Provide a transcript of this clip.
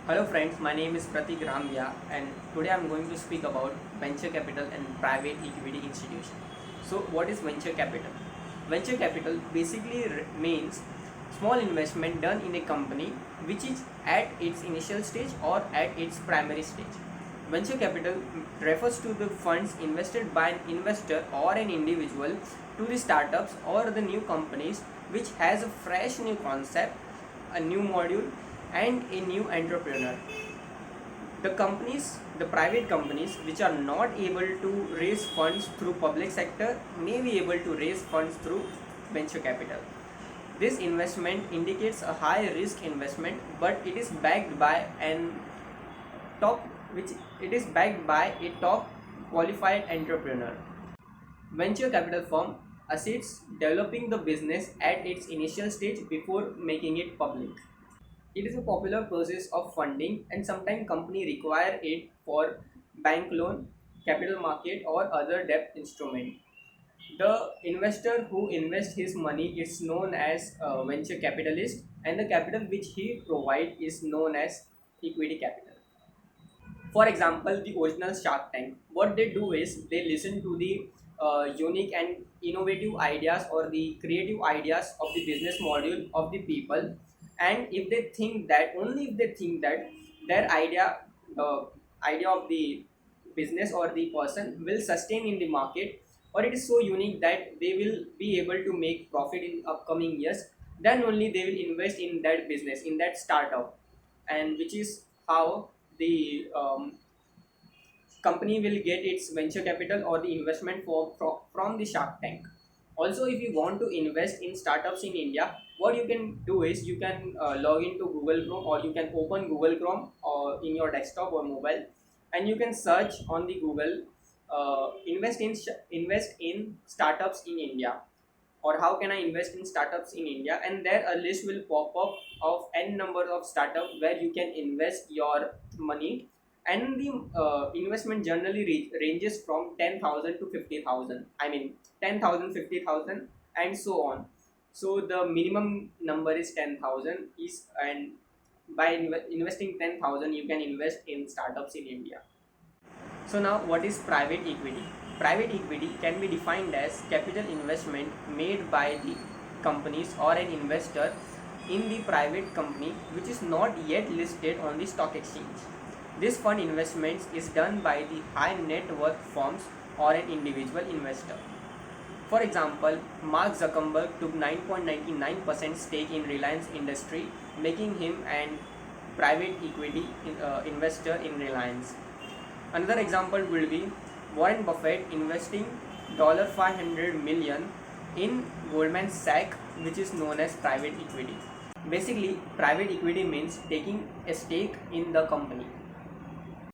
Hello friends, my name is Pratik Ramya and today I am going to speak about venture capital and private equity institution. So what is venture capital? Venture capital basically means small investment done in a company which is at its initial stage or at its primary stage. Venture capital refers to the funds invested by an investor or an individual to the startups or the new companies which has a fresh new concept, a new module and a new entrepreneur. The private companies which are not able to raise funds through public sector may be able to raise funds through venture capital. This investment indicates a high risk investment, but it is backed by an top which it is backed by a top qualified entrepreneur. Venture capital firm assists developing the business at its initial stage before making it public. It is a popular process of funding and sometimes company require it for bank loan, capital market or other debt instrument. The investor who invests his money is known as a venture capitalist and the capital which he provides is known as equity capital. For example, the original Shark Tank, what they do is they listen to the unique and innovative ideas or the creative ideas of the business model of the people, and if they think that only if they think that their idea of the business or the person will sustain in the market, or it is so unique that they will be able to make profit in upcoming years, then only they will invest in that business, in that startup, and which is how the company will get its venture capital or the investment from the Shark Tank. Also, if you want to invest in startups in India, what you can do is you can log into Google Chrome or you can open Google Chrome or in your desktop or mobile, and you can search on the Google invest in startups in India, or how can I invest in startups in India, and there a list will pop up of n number of startups where you can invest your money, and the investment generally ranges from 10,000 to 50,000. I mean 10,000, 50,000, and so on. So the minimum number is 10,000 is, and by investing 10,000 you can invest in startups in India. So now what is private equity? Private equity can be defined as capital investment made by the companies or an investor in the private company which is not yet listed on the stock exchange. This fund investments is done by the high net worth firms or an individual investor. For example, Mark Zuckerberg took 9.99% stake in Reliance Industry, making him an private equity investor in Reliance. Another example will be Warren Buffett investing $500 million in Goldman Sachs, which is known as private equity. Basically, private equity means taking a stake in the company.